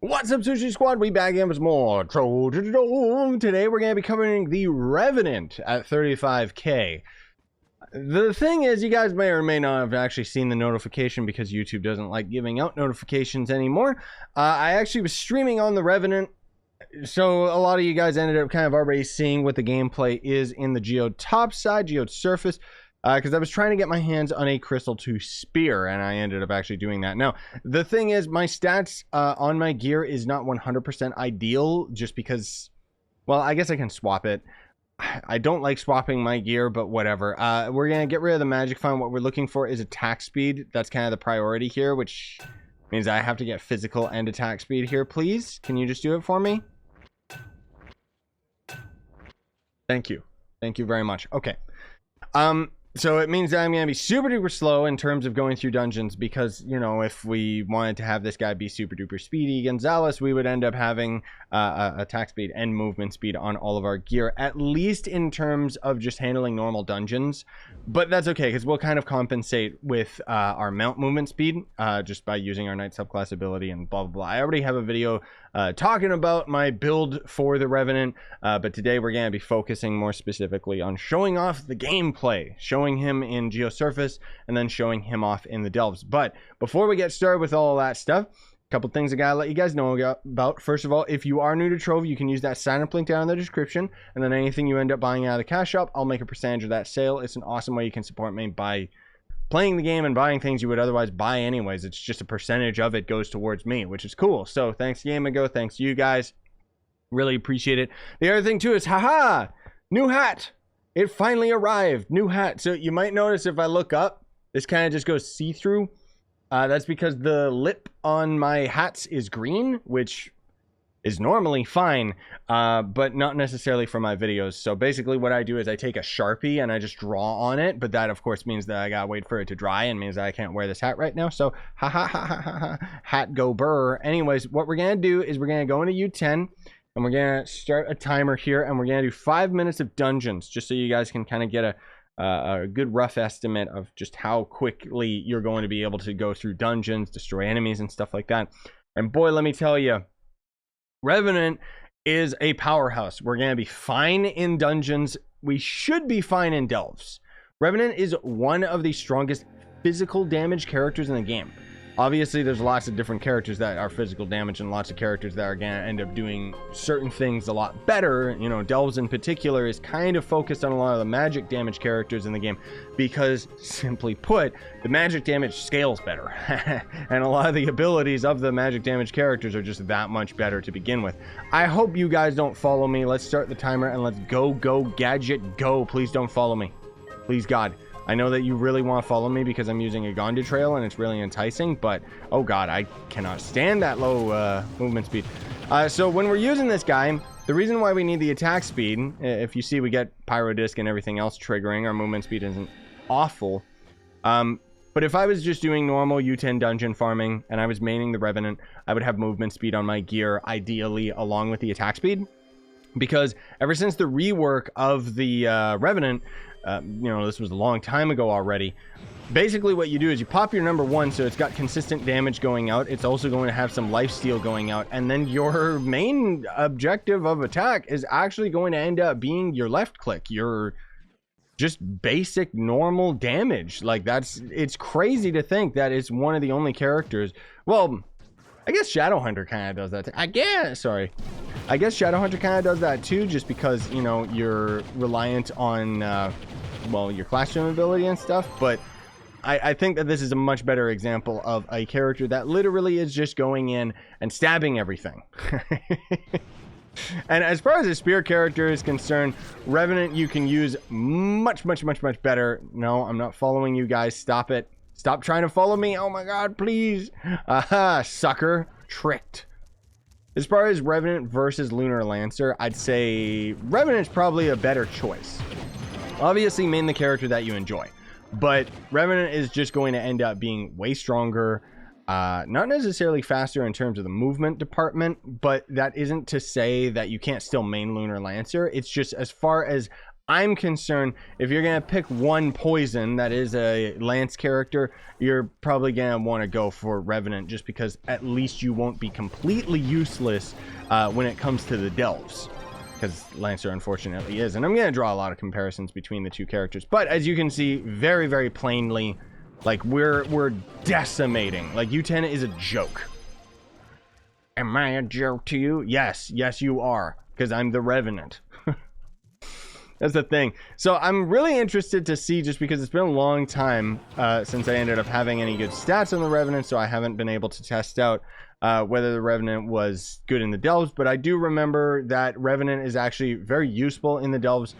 What's up, Scyushi Squad? We back in with more Trove. Today we're going to be covering the Revenant at 35k. The thing is, you guys may or may not have actually seen the notification because YouTube doesn't like giving out notifications anymore. I actually was streaming on the Revenant, so a lot of you guys ended up kind of already seeing what the gameplay is in the Geode top side, Geode Surface. Because I was trying to get my hands on a Crystal 2 spear, and I ended up actually doing that. Now, the thing is, my stats on my gear is not 100% ideal, just because, well, I guess I can swap it. I don't like swapping my gear, but whatever. We're going to get rid of the magic find. What we're looking for is attack speed. That's kind of the priority here, which means I have to get physical and attack speed here, please. Can you just do it for me? Thank you. Thank you very much. Okay. So it means that I'm going to be super duper slow in terms of going through dungeons because, you know, if we wanted to have this guy be super duper speedy Gonzalez, we would end up having attack speed and movement speed on all of our gear, at least in terms of just handling normal dungeons. But that's okay because we'll kind of compensate with our mount movement speed just by using our knight subclass ability and blah, blah, blah. I already have a video talking about my build for the Revenant, but today we're going to be focusing more specifically on showing off the gameplay, showing him in Geode Surface, and then showing him off in the Delves. But before we get started with all of that stuff, a couple things I gotta let you guys know about. First of all, if you are new to Trove, you can use that sign up link down in the description, and then anything you end up buying out of the cash shop, I'll make a percentage of that sale. It's an awesome way you can support me by playing the game and buying things you would otherwise buy anyways. It's just a percentage of it goes towards me, which is cool. So thanks Game Ago, thanks you guys, really appreciate it. The other thing too is, haha, new hat. It finally arrived, new hat. So you might notice if I look up, this kind of just goes see-through. That's because the lip on my hats is green, which is normally fine, but not necessarily for my videos. So basically what I do is I take a Sharpie and I just draw on it, but that of course means that I gotta wait for it to dry and means that I can't wear this hat right now. So ha ha ha ha ha ha, hat go burr. Anyways, what we're gonna do is we're gonna go into U10 and we're gonna start a timer here and we're gonna do 5 minutes of dungeons just so you guys can kind of get a good rough estimate of just how quickly you're going to be able to go through dungeons, destroy enemies and stuff like that. And boy, let me tell you, Revenant is a powerhouse. We're going to be fine in dungeons. We should be fine in Delves. Revenant is one of the strongest physical damage characters in the game. Obviously, there's lots of different characters that are physical damage and lots of characters that are going to end up doing certain things a lot better. You know, Delves in particular is kind of focused on a lot of the magic damage characters in the game because, simply put, the magic damage scales better. And a lot of the abilities of the magic damage characters are just that much better to begin with. I hope you guys don't follow me. Let's start the timer and let's go, gadget, go. Please don't follow me. Please, God. I know that you really want to follow me because I'm using a Gonda trail and it's really enticing, but oh god, I cannot stand that low movement speed. So when we're using this guy, the reason why we need the attack speed, if you see we get Pyro Disc and everything else triggering, our movement speed isn't awful. But if I was just doing normal U10 dungeon farming and I was maining the Revenant, I would have movement speed on my gear, ideally along with the attack speed. Because ever since the rework of the Revenant, you know, this was a long time ago already. Basically what you do is you pop your number 1 so it's got consistent damage going out. It's also going to have some lifesteal going out. And then your main objective of attack is actually going to end up being your left click. Your just basic normal damage. Like it's crazy to think that it's one of the only characters. Well, I guess Shadowhunter kind of does that. I guess Shadowhunter kind of does that too, just because, you know, you're reliant on, well, your classroom ability and stuff. But I think that this is a much better example of a character that literally is just going in and stabbing everything. And as far as the spear character is concerned, Revenant you can use much better. No, I'm not following you guys. Stop it. Stop trying to follow me. Oh my god, please. Aha, sucker. Tricked. As far as Revenant versus Lunar Lancer, I'd say Revenant's probably a better choice. Obviously, main the character that you enjoy. But Revenant is just going to end up being way stronger. Not necessarily faster in terms of the movement department, but that isn't to say that you can't still main Lunar Lancer. It's just as far as I'm concerned if you're going to pick one poison that is a Lance character, you're probably going to want to go for Revenant, just because at least you won't be completely useless when it comes to the Delves. Because Lancer unfortunately is. And I'm going to draw a lot of comparisons between the two characters. But as you can see very, very plainly, like we're decimating. Like U10 is a joke. Am I a joke to you? Yes, yes you are. Because I'm the Revenant. That's the thing. So I'm really interested to see, just because it's been a long time since I ended up having any good stats on the Revenant, so I haven't been able to test out whether the Revenant was good in the Delves, but I do remember that Revenant is actually very useful in the Delves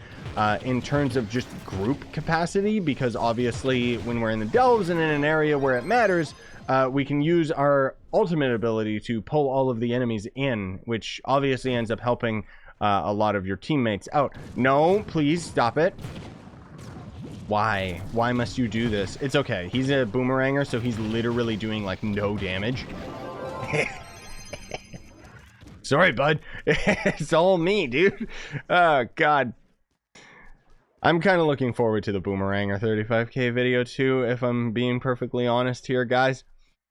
in terms of just group capacity, because obviously when we're in the Delves and in an area where it matters, we can use our ultimate ability to pull all of the enemies in, which obviously ends up helping a lot of your teammates out. No, please stop it. Why? Why must you do this? It's okay. He's a boomeranger, so he's literally doing like no damage. Sorry, bud. It's all me, dude. Oh, God. I'm kind of looking forward to the Boomeranger 35k video too, if I'm being perfectly honest here, guys.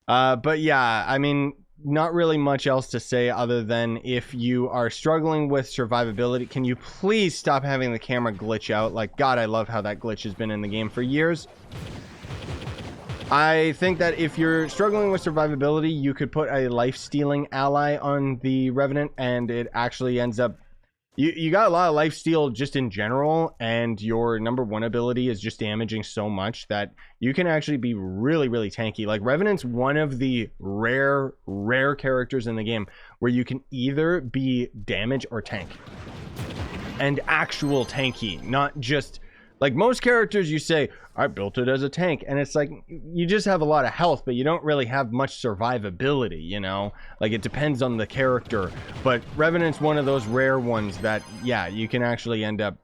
But yeah, I mean, not really much else to say other than if you are struggling with survivability, can you please stop having the camera glitch out? Like, God, I love how that glitch has been in the game for years. I think that if you're struggling with survivability, you could put a life-stealing ally on the Revenant, and it actually ends up... You got a lot of life-steal just in general, and your #1 ability is just damaging so much that you can actually be really, really tanky. Like, Revenant's one of the rare characters in the game where you can either be damage or tank. And actual tanky, not just... Like, most characters, you say, I built it as a tank, and it's like, you just have a lot of health, but you don't really have much survivability, you know? Like, it depends on the character, but Revenant's one of those rare ones that, yeah, you can actually end up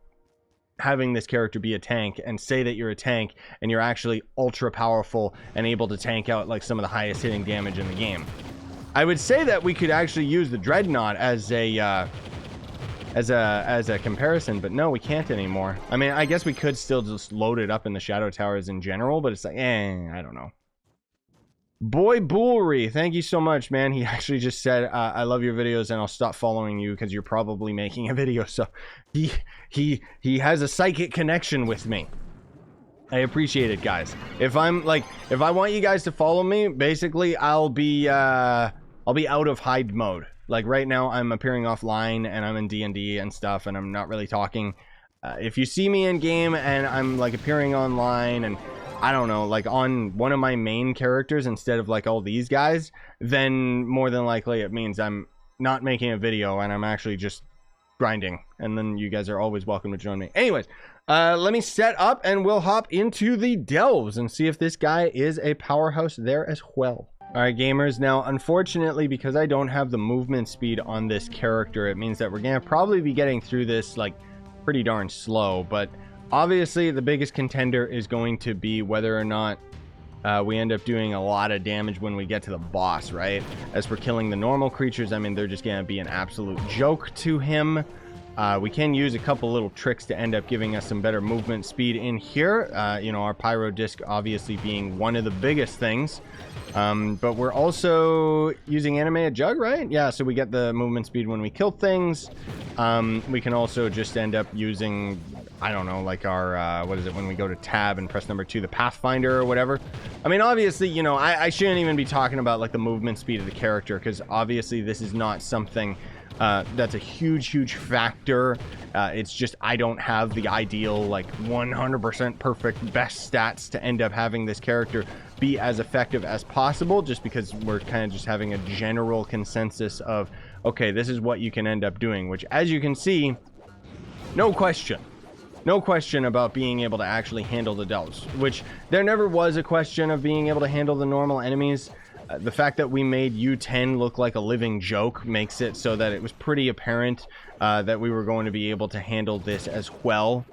having this character be a tank and say that you're a tank, and you're actually ultra powerful and able to tank out, like, some of the highest hitting damage in the game. I would say that we could actually use the Dreadnought as a comparison, but no, we can't anymore. I mean, I guess we could still just load it up in the Shadow Towers in general, but it's like, I don't know. Boy Bullery, thank you so much, man. He actually just said, I love your videos and I'll stop following you because you're probably making a video. So he has a psychic connection with me. I appreciate it, guys. If I want you guys to follow me, basically I'll be out of hide mode. Like, right now, I'm appearing offline, and I'm in D&D and stuff, and I'm not really talking. If you see me in-game, and I'm, like, appearing online, and, I don't know, like, on one of my main characters instead of, like, all these guys, then more than likely it means I'm not making a video, and I'm actually just grinding. And then you guys are always welcome to join me. Anyways, let me set up, and we'll hop into the Delves and see if this guy is a powerhouse there as well. Alright, gamers, now unfortunately, because I don't have the movement speed on this character, it means that we're gonna probably be getting through this like pretty darn slow, but obviously the biggest contender is going to be whether or not we end up doing a lot of damage when we get to the boss, right? As for killing the normal creatures, I mean, they're just gonna be an absolute joke to him. We can use a couple little tricks to end up giving us some better movement speed in here. You know, our Pyro Disc obviously being one of the biggest things. But we're also using Animated Jug, right? Yeah, so we get the movement speed when we kill things. We can also just end up using, I don't know, like our, what is it, when we go to tab and press #2, the Pathfinder or whatever. I mean, obviously, you know, I shouldn't even be talking about, like, the movement speed of the character, because obviously this is not something... that's a huge factor. It's just I don't have the ideal, like, 100% perfect best stats to end up having this character be as effective as possible, just because we're kind of just having a general consensus of, okay, this is what you can end up doing, which, as you can see, no question about being able to actually handle the Delves, which there never was a question of being able to handle the normal enemies. The fact that we made U10 look like a living joke makes it so that it was pretty apparent that we were going to be able to handle this as well.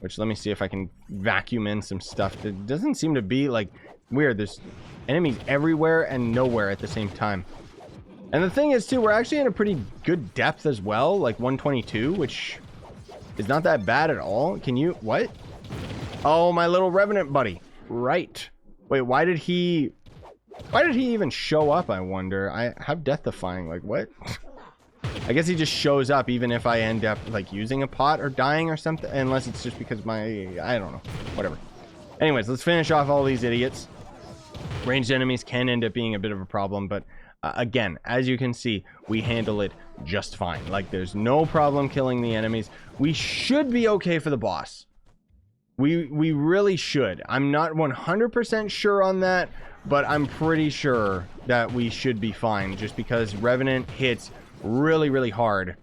Which, let me see if I can vacuum in some stuff. That doesn't seem to be, like, weird. There's enemies everywhere and nowhere at the same time. And the thing is, too, we're actually in a pretty good depth as well, like 122, which is not that bad at all. Can you, what? Oh, my little Revenant buddy. Right. Wait, why did he even show up, I wonder? I have Death Defying, like, what? I guess he just shows up even if I end up, like, using a pot or dying or something. Unless it's just because I don't know. Whatever. Anyways, let's finish off all these idiots. Ranged enemies can end up being a bit of a problem, but again, as you can see, we handle it just fine. Like, there's no problem killing the enemies. We should be okay for the boss. We really should. I'm not 100% sure on that, but I'm pretty sure that we should be fine, just because Revenant hits really, really hard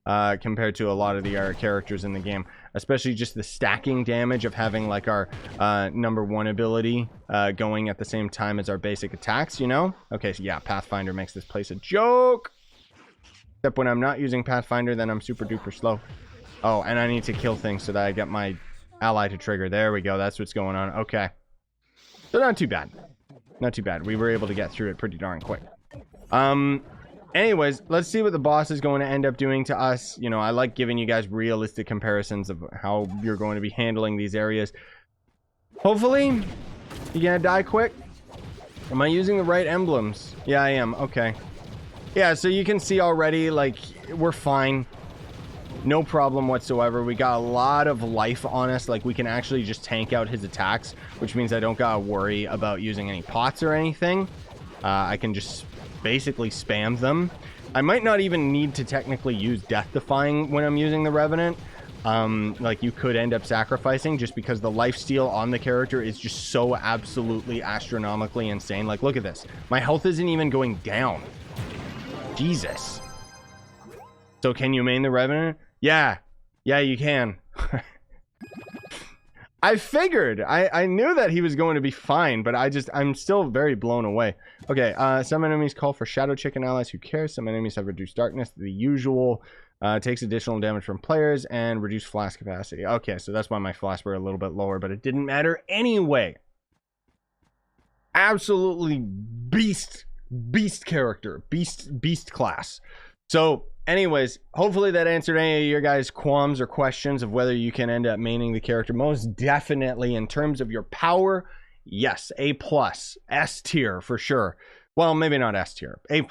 compared to a lot of the other characters in the game, especially just the stacking damage of having like our #1 ability going at the same time as our basic attacks, you know? Okay, so yeah, Pathfinder makes this place a joke. Except when I'm not using Pathfinder, then I'm super duper slow. Oh, and I need to kill things so that I get my ally to trigger. There we go. That's what's going on. Okay. So not too bad. Not too bad. We were able to get through it pretty darn quick. Anyways, let's see what the boss is going to end up doing to us. You know, I like giving you guys realistic comparisons of how you're going to be handling these areas. Hopefully, you're gonna die quick. Am I using the right emblems? Yeah, I am. Okay. Yeah, so you can see already, like, we're fine. No problem whatsoever. We got a lot of life on us. Like, we can actually just tank out his attacks, which means I don't gotta worry about using any pots or anything. I can just basically spam them. I might not even need to technically use Death Defying when I'm using the Revenant. Like, you could end up sacrificing just because the lifesteal on the character is just so absolutely astronomically insane. Like, look at this. My health isn't even going down. Jesus. So can you main the Revenant? Yeah. Yeah, you can. I figured. I knew that he was going to be fine, but I'm still very blown away. Okay, some enemies call for Shadow Chicken allies. Who cares? Some enemies have reduced darkness. The usual takes additional damage from players and reduced flash capacity. Okay, so that's why my flash were a little bit lower, but it didn't matter anyway. Absolutely beast character. Beast class. So, anyways, hopefully that answered any of your guys' qualms or questions of whether you can end up maining the character. Most definitely, in terms of your power, yes, A+, S tier for sure. Well, maybe not S tier, A+.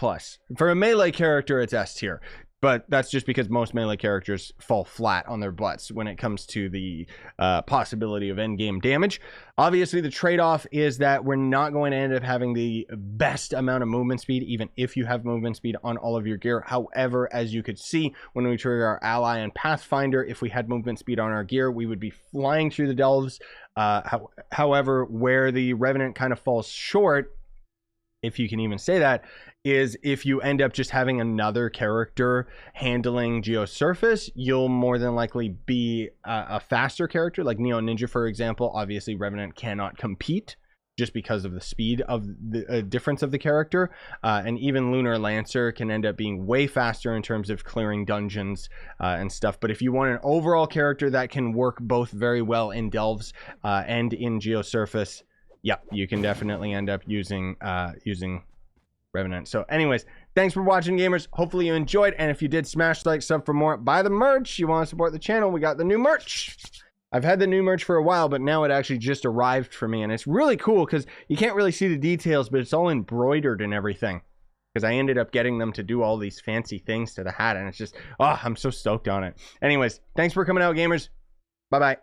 For a melee character, it's S tier. But that's just because most melee characters fall flat on their butts when it comes to the possibility of endgame damage. Obviously, the trade-off is that we're not going to end up having the best amount of movement speed, even if you have movement speed on all of your gear. However, as you could see, when we trigger our ally and Pathfinder, if we had movement speed on our gear, we would be flying through the delves. However, where the Revenant kind of falls short, if you can even say that, is if you end up just having another character handling Geode Surface, you'll more than likely be a faster character, like Neo Ninja, for example. Obviously, Revenant cannot compete just because of the speed of the difference of the character. And even Lunar Lancer can end up being way faster in terms of clearing dungeons and stuff. But if you want an overall character that can work both very well in Delves and in Geode Surface, yeah, you can definitely end up using Revenant. So anyways, thanks for watching, gamers. Hopefully you enjoyed, and if you did, smash the like, sub for more. Buy the merch. You want to support the channel, we got the new merch. I've had the new merch for a while, but now it actually just arrived for me, and it's really cool because you can't really see the details, but it's all embroidered and everything, because I ended up getting them to do all these fancy things to the hat, and it's just, oh, I'm so stoked on it. Anyways, thanks for coming out, gamers. Bye bye.